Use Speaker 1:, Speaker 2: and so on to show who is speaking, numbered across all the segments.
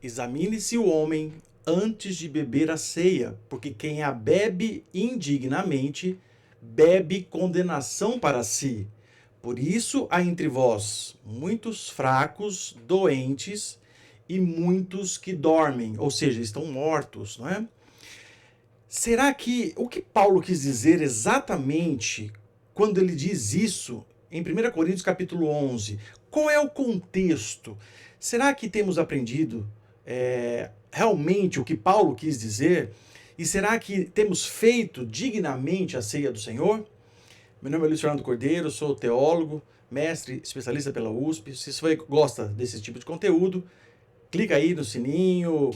Speaker 1: Examine-se o homem antes de beber a ceia, porque quem a bebe indignamente, bebe condenação para si. Por isso há entre vós muitos fracos, doentes e muitos que dormem, ou seja, estão mortos, não é? Será que o que Paulo quis dizer exatamente quando ele diz isso em 1 Coríntios capítulo 11? Qual é o contexto? Será que temos aprendido realmente o que Paulo quis dizer? E será que temos feito dignamente a ceia do Senhor? Meu nome é Luiz Fernando Cordeiro, sou teólogo, mestre, especialista pela USP. Se você gosta desse tipo de conteúdo, clica aí no sininho,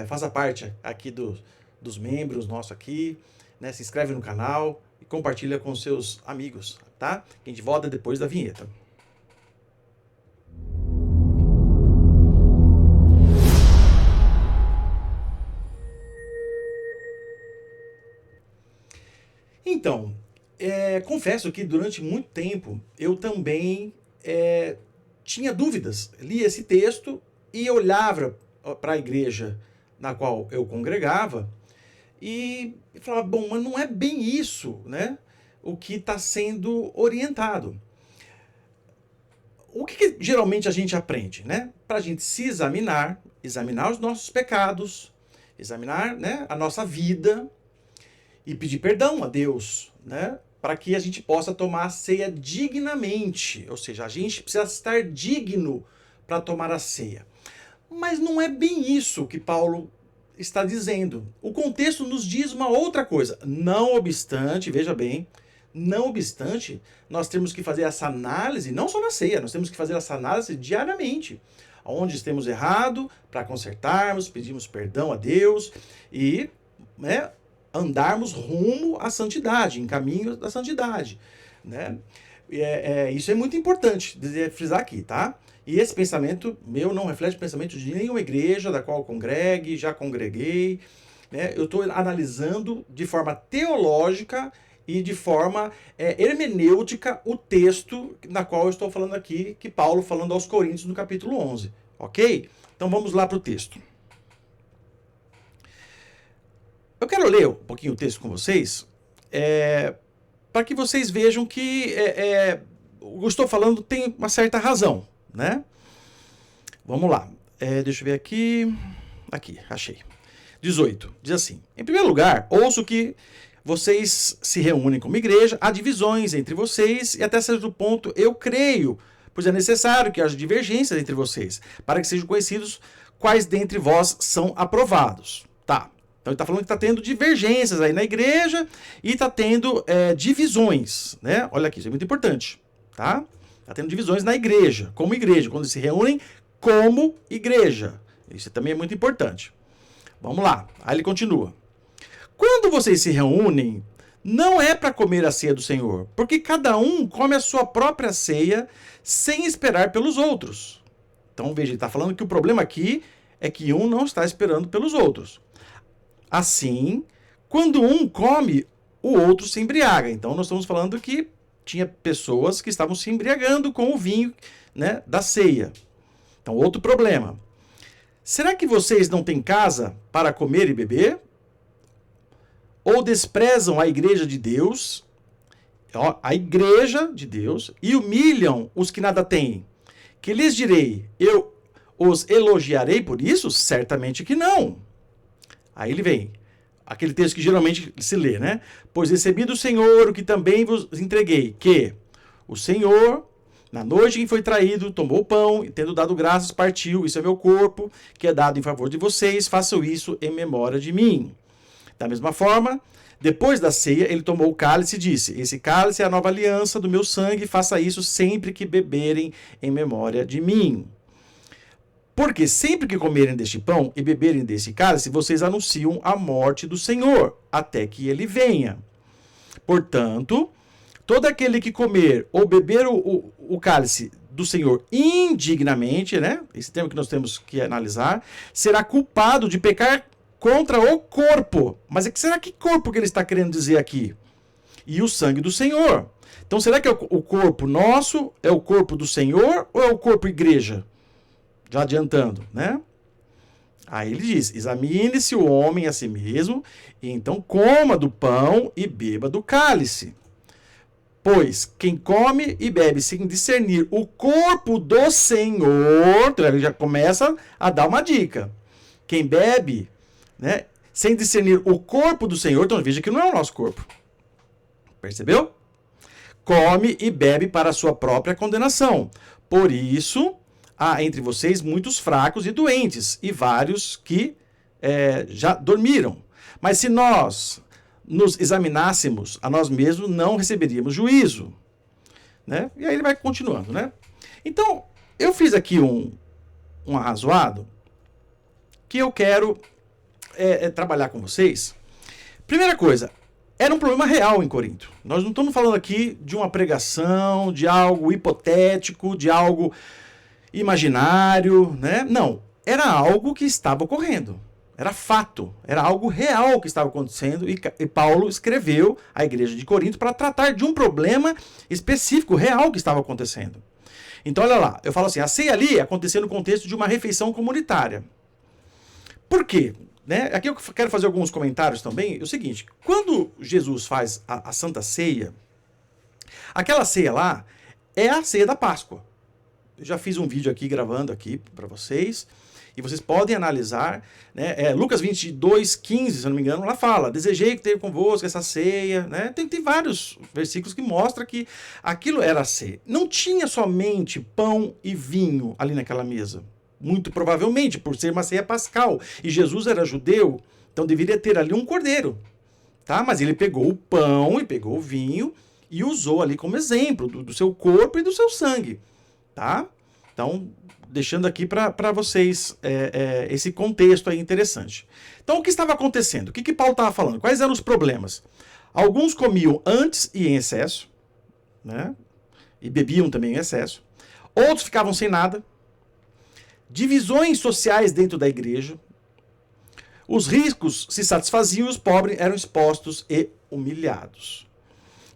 Speaker 1: faça parte aqui dos membros nossos aqui, né? Se inscreve no canal e compartilha com seus amigos, tá? A gente volta depois da vinheta. Então, confesso que durante muito tempo eu também tinha dúvidas. Li esse texto e olhava para a igreja na qual eu congregava e falava, bom, mas não é bem isso, né? O que está sendo orientado. O que geralmente a gente aprende, né? Para a gente se examinar os nossos pecados, examinar, né, a nossa vida e pedir perdão a Deus, né? Para que a gente possa tomar a ceia dignamente. Ou seja, a gente precisa estar digno para tomar a ceia. Mas não é bem isso que Paulo está dizendo. O contexto nos diz uma outra coisa. Não obstante, veja bem, não obstante, nós temos que fazer essa análise, não só na ceia, nós temos que fazer essa análise diariamente. Onde estamos errado, para consertarmos, pedimos perdão a Deus e, né, andarmos rumo à santidade, em caminho da santidade, né? Isso é muito importante frisar aqui, tá? E esse pensamento meu não reflete o pensamento de nenhuma igreja da qual eu congregue, já congreguei, né? Eu estou analisando de forma teológica e de forma hermenêutica o texto na qual eu estou falando aqui, que Paulo falando aos Coríntios no capítulo 11, ok? Então vamos lá para o texto. Eu quero ler um pouquinho o texto com vocês, para que vocês vejam que o que eu estou falando tem uma certa razão, né? Vamos lá. Deixa eu ver aqui. Aqui, achei. 18. Diz assim: em primeiro lugar, ouço que vocês se reúnem como igreja, há divisões entre vocês e até certo ponto eu creio, pois é necessário que haja divergências entre vocês, para que sejam conhecidos quais dentre vós são aprovados. Tá. Então ele está falando que está tendo divergências aí na igreja e está tendo divisões, né? Olha aqui, isso é muito importante, tá? Está tendo divisões na igreja, quando se reúnem como igreja. Isso também é muito importante. Vamos lá, aí ele continua. Quando vocês se reúnem, não é para comer a ceia do Senhor, porque cada um come a sua própria ceia sem esperar pelos outros. Então veja, ele está falando que o problema aqui é que um não está esperando pelos outros. Assim, quando um come, o outro se embriaga. Então, nós estamos falando que tinha pessoas que estavam se embriagando com o vinho, né, da ceia. Então, outro problema. Será que vocês não têm casa para comer e beber? Ou desprezam a igreja de Deus, a igreja de Deus, e humilham os que nada têm? Que lhes direi, eu os elogiarei por isso? Certamente que não. Aí ele vem, aquele texto que geralmente se lê, né? Pois recebi do Senhor o que também vos entreguei, que o Senhor, na noite em que foi traído, tomou o pão e, tendo dado graças, partiu. Isso é meu corpo, que é dado em favor de vocês. Façam isso em memória de mim. Da mesma forma, depois da ceia, ele tomou o cálice e disse: esse cálice é a nova aliança do meu sangue. Faça isso sempre que beberem em memória de mim. Porque sempre que comerem deste pão e beberem desse cálice, vocês anunciam a morte do Senhor, até que ele venha. Portanto, todo aquele que comer ou beber o cálice do Senhor indignamente, né? Esse termo que nós temos que analisar, será culpado de pecar contra o corpo. Mas será que corpo que ele está querendo dizer aqui? E o sangue do Senhor. Então, será que o corpo nosso é o corpo do Senhor ou é o corpo igreja? Já adiantando, né? Aí ele diz, examine-se o homem a si mesmo, e então coma do pão e beba do cálice. Pois quem come e bebe sem discernir o corpo do Senhor, então ele já começa a dar uma dica. Quem bebe, né, sem discernir o corpo do Senhor, então veja que não é o nosso corpo. Percebeu? Come e bebe para a sua própria condenação. Por isso, há entre vocês muitos fracos e doentes, e vários que já dormiram. Mas se nós nos examinássemos a nós mesmos, não receberíamos juízo. Né? E aí ele vai continuando. Né? Então, eu fiz aqui um arrazoado que eu quero trabalhar com vocês. Primeira coisa, era um problema real em Corinto. Nós não estamos falando aqui de uma pregação, de algo hipotético, de algo imaginário, né? Não, era algo que estava ocorrendo. Era fato, era algo real que estava acontecendo e Paulo escreveu à igreja de Corinto para tratar de um problema específico, real que estava acontecendo. Então, olha lá, eu falo assim, a ceia ali aconteceu no contexto de uma refeição comunitária. Por quê? Né? Aqui eu quero fazer alguns comentários também. É o seguinte, quando Jesus faz a Santa Ceia, aquela ceia lá é a ceia da Páscoa. Eu já fiz um vídeo aqui gravando aqui para vocês. E vocês podem analisar, né? Lucas 22:15, se eu não me engano, lá fala, desejei que tenha convosco essa ceia, né? Tem vários versículos que mostram que aquilo era a ceia. Não tinha somente pão e vinho ali naquela mesa. Muito provavelmente, por ser uma ceia pascal. E Jesus era judeu, então deveria ter ali um cordeiro. Tá? Mas ele pegou o pão e pegou o vinho e usou ali como exemplo do seu corpo e do seu sangue. Tá? Então, deixando aqui para vocês esse contexto aí interessante. Então, o que estava acontecendo? O que Paulo estava falando? Quais eram os problemas? Alguns comiam antes e em excesso, né? E bebiam também em excesso. Outros ficavam sem nada. Divisões sociais dentro da igreja. Os ricos se satisfaziam e os pobres eram expostos e humilhados.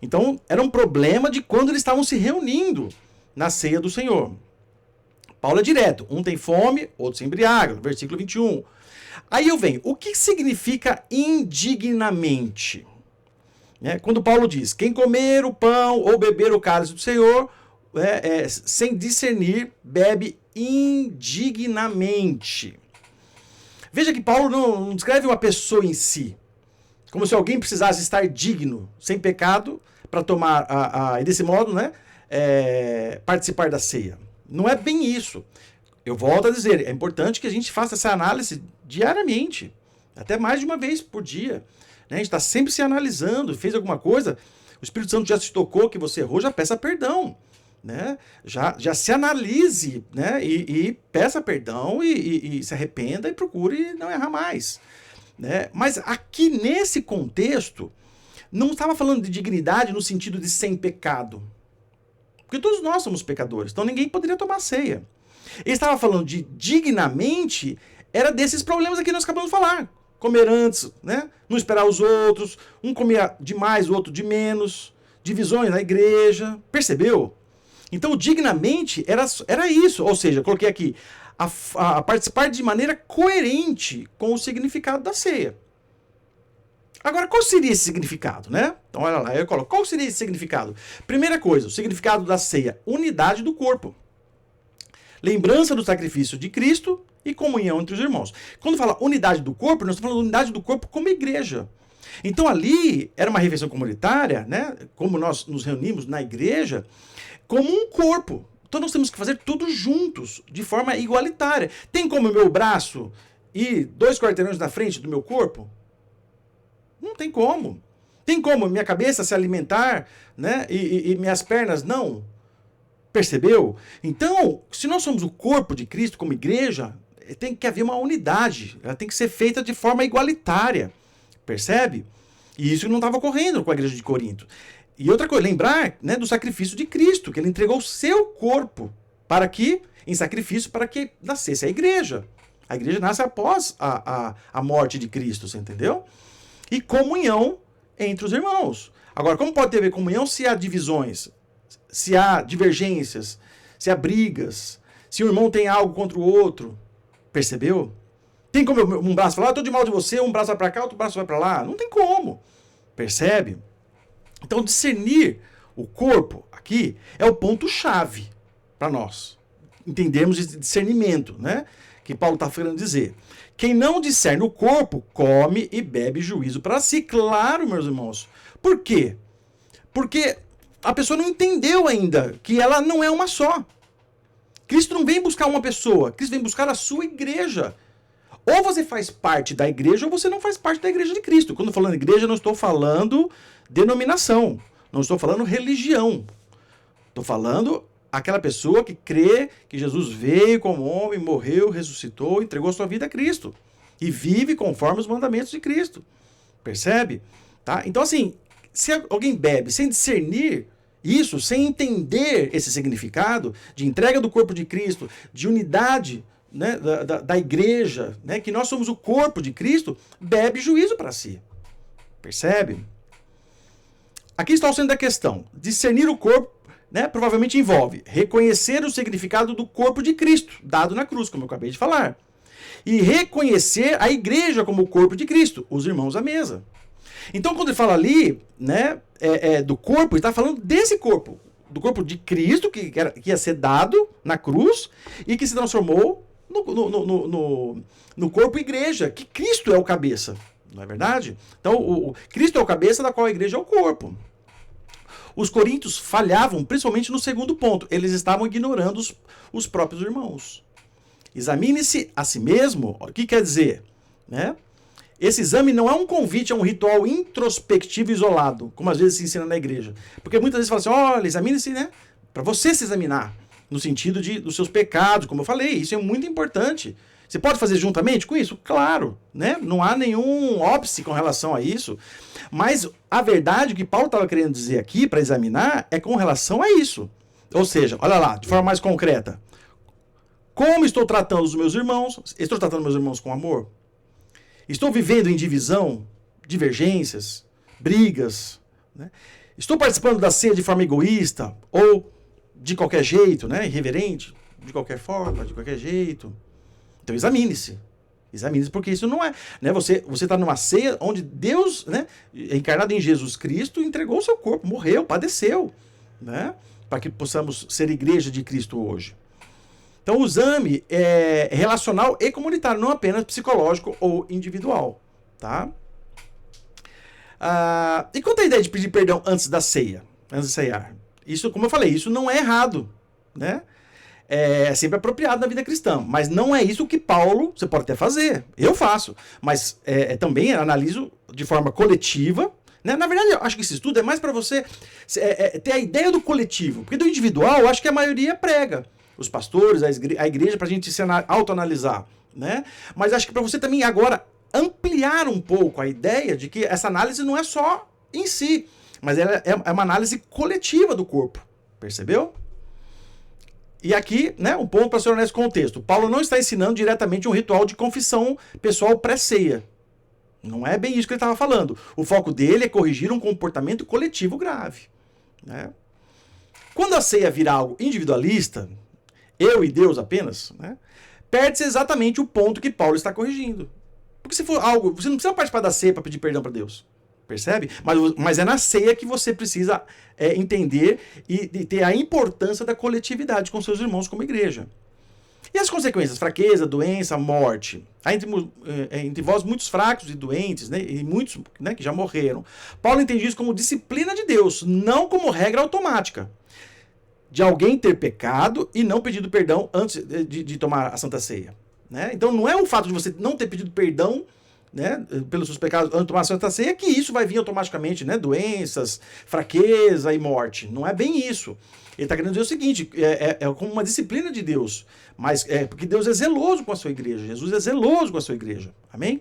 Speaker 1: Então, era um problema de quando eles estavam se reunindo na ceia do Senhor. Paulo é direto. Um tem fome, outro se embriaga. Versículo 21. Aí eu venho. O que significa indignamente? Quando Paulo diz, quem comer o pão ou beber o cálice do Senhor, sem discernir, bebe indignamente. Veja que Paulo não descreve uma pessoa em si, como se alguém precisasse estar digno, sem pecado, para tomar, e desse modo, né, participar da ceia. Não é bem isso. Eu volto a dizer, é importante que a gente faça essa análise diariamente, até mais de uma vez por dia. A gente está sempre se analisando, fez alguma coisa, o Espírito Santo já se tocou que você errou, já peça perdão. Né? Já se analise, né? e peça perdão e se arrependa e procure não errar mais. Né? Mas aqui nesse contexto, não estava falando de dignidade no sentido de sem pecado. Porque todos nós somos pecadores, então ninguém poderia tomar ceia. Ele estava falando de dignamente, era desses problemas aqui que nós acabamos de falar. Comer antes, né? Não esperar os outros, um comia demais, o outro de menos, divisões na igreja, percebeu? Então, dignamente, era isso. Ou seja, eu coloquei aqui, a participar de maneira coerente com o significado da ceia. Agora, qual seria esse significado, né? Então, olha lá, eu coloco, qual seria esse significado? Primeira coisa, o significado da ceia, unidade do corpo. Lembrança do sacrifício de Cristo e comunhão entre os irmãos. Quando fala unidade do corpo, nós estamos falando unidade do corpo como igreja. Então, ali, era uma refeição comunitária, né? Como nós nos reunimos na igreja, como um corpo. Então nós temos que fazer tudo juntos, de forma igualitária. Tem como o meu braço ir 2 quarteirões na frente do meu corpo? Não tem como. Tem como minha cabeça se alimentar, né? E minhas pernas não? Percebeu? Então, se nós somos o corpo de Cristo como igreja, tem que haver uma unidade. Ela tem que ser feita de forma igualitária. Percebe? E isso não estava ocorrendo com a igreja de Corinto. E outra coisa, lembrar, né, do sacrifício de Cristo, que ele entregou o seu corpo em sacrifício para que nascesse a igreja. A igreja nasce após a morte de Cristo, você entendeu? E comunhão entre os irmãos. Agora, como pode ter comunhão se há divisões, se há divergências, se há brigas, se o irmão tem algo contra o outro? Percebeu? Tem como um braço falar, eu tô de mal de você, um braço vai para cá, outro braço vai para lá? Não tem como. Percebe? Então, discernir o corpo aqui é o ponto-chave para nós entendermos esse discernimento, né? Que Paulo está querendo dizer. Quem não discerne o corpo, come e bebe juízo para si. Claro, meus irmãos. Por quê? Porque a pessoa não entendeu ainda que ela não é uma só. Cristo não vem buscar uma pessoa, Cristo vem buscar a sua igreja. Ou você faz parte da igreja ou você não faz parte da igreja de Cristo. Quando eu falando igreja, eu não estou falando denominação, não estou falando religião. Estou falando aquela pessoa que crê que Jesus veio como homem, morreu, ressuscitou, entregou sua vida a Cristo. E vive conforme os mandamentos de Cristo. Percebe? Tá? Então, assim, se alguém bebe sem discernir isso, sem entender esse significado de entrega do corpo de Cristo, de unidade, né, da igreja, né, que nós somos o corpo de Cristo, bebe juízo para si. Percebe? Aqui está o centro da questão. Discernir o corpo, né, provavelmente envolve reconhecer o significado do corpo de Cristo, dado na cruz, como eu acabei de falar. E reconhecer a igreja como o corpo de Cristo, os irmãos à mesa. Então, quando ele fala ali, né, do corpo, ele está falando desse corpo, do corpo de Cristo, que ia ser dado na cruz e que se transformou no corpo igreja, que Cristo é o cabeça, não é verdade? Então, o Cristo é o cabeça da qual a igreja é o corpo. Os coríntios falhavam principalmente no segundo ponto, eles estavam ignorando os próprios irmãos. Examine-se a si mesmo, o que quer dizer? Né? Esse exame não é um convite a um ritual introspectivo isolado, como às vezes se ensina na igreja. Porque muitas vezes fala assim, olha, examine-se, né? Para você se examinar, no sentido dos seus pecados, como eu falei, isso é muito importante. Você pode fazer juntamente com isso? Claro, né? Não há nenhum óbice com relação a isso. Mas a verdade que Paulo estava querendo dizer aqui, para examinar, é com relação a isso. Ou seja, olha lá, de forma mais concreta. Como estou tratando os meus irmãos? Estou tratando meus irmãos com amor? Estou vivendo em divisão, divergências, brigas? Né? Estou participando da ceia de forma egoísta ou de qualquer jeito, né? Irreverente? De qualquer forma, de qualquer jeito? Então examine-se. Examine-se, porque isso não é... Né? Você está numa ceia onde Deus, né, encarnado em Jesus Cristo, entregou o seu corpo, morreu, padeceu, né? Para que possamos ser igreja de Cristo hoje. Então, o exame é relacional e comunitário, não apenas psicológico ou individual, tá? E quanto à ideia de pedir perdão antes da ceia, antes de ceiar? Isso, como eu falei, isso não é errado, né? É sempre apropriado na vida cristã, mas não é isso que Paulo, você pode até fazer, eu faço, mas também analiso de forma coletiva, né? Na verdade, eu acho que esse estudo é mais para você ter a ideia do coletivo, porque do individual, eu acho que a maioria prega. Os pastores, a igreja, para a gente se autoanalisar, né? Mas acho que para você também agora ampliar um pouco a ideia de que essa análise não é só em si, mas ela é uma análise coletiva do corpo, percebeu? E aqui, né, um ponto para ser nesse contexto. Paulo não está ensinando diretamente um ritual de confissão pessoal pré-ceia. Não é bem isso que ele estava falando. O foco dele é corrigir um comportamento coletivo grave, né? Quando a ceia vira algo individualista, eu e Deus apenas, né, perde-se exatamente o ponto que Paulo está corrigindo. Porque se for algo, você não precisa participar da ceia para pedir perdão para Deus. Percebe? Mas é na ceia que você precisa entender e ter a importância da coletividade com seus irmãos como igreja. E as consequências? Fraqueza, doença, morte. Há entre vós muitos fracos e doentes, né, e muitos, né, que já morreram. Paulo entende isso como disciplina de Deus, não como regra automática de alguém ter pecado e não pedido perdão antes de tomar a Santa Ceia. Né? Então não é o fato de você não ter pedido perdão, né, pelos seus pecados antes de tomar a Santa Ceia que isso vai vir automaticamente, né, doenças, fraqueza e morte. Não é bem isso. Ele está querendo dizer o seguinte, é como uma disciplina de Deus, mas porque Deus é zeloso com a sua igreja, Jesus é zeloso com a sua igreja. Amém?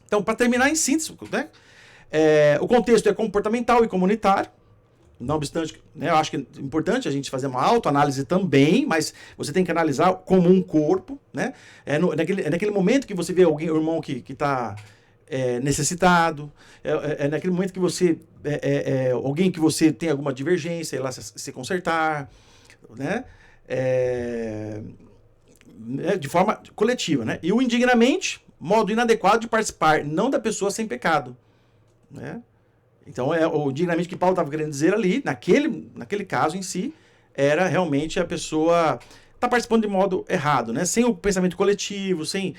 Speaker 1: Então, para terminar em síntese, né, o contexto é comportamental e comunitário. Não obstante, né, eu acho que é importante a gente fazer uma autoanálise também, mas você tem que analisar como um corpo, né? Naquele momento que você vê alguém, um irmão que está necessitado, naquele momento que você alguém que você tem alguma divergência, ir lá se consertar, né? né, de forma coletiva, né? E o indignamente, modo inadequado de participar, não da pessoa sem pecado, né? Então, o indignamente que Paulo estava querendo dizer ali, naquele caso em si, era realmente a pessoa está participando de modo errado, né? Sem o pensamento coletivo, sem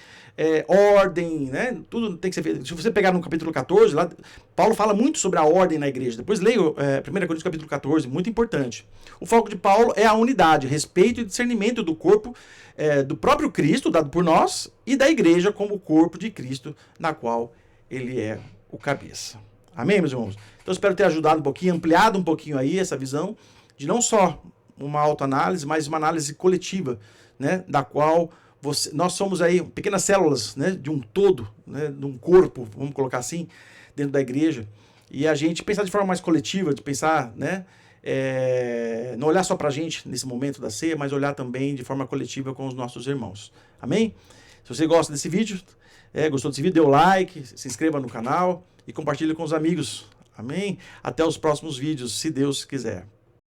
Speaker 1: ordem, né? Tudo tem que ser feito. Se você pegar no capítulo 14, lá, Paulo fala muito sobre a ordem na igreja. Depois leia 1 Coríntios capítulo 14, muito importante. O foco de Paulo é a unidade, respeito e discernimento do corpo do próprio Cristo, dado por nós, e da igreja como o corpo de Cristo, na qual ele é o cabeça. Amém, meus irmãos? Então, espero ter ajudado um pouquinho, ampliado um pouquinho aí essa visão de não só uma autoanálise, mas uma análise coletiva, né, da qual nós somos aí pequenas células, né, de um todo, né, de um corpo, vamos colocar assim, dentro da igreja, e a gente pensar de forma mais coletiva, de pensar, né, não olhar só pra gente nesse momento da ceia, mas olhar também de forma coletiva com os nossos irmãos. Amém? Se você gosta desse vídeo, gostou desse vídeo, dê o like, se inscreva no canal e compartilhe com os amigos. Amém? Até os próximos vídeos, se Deus quiser.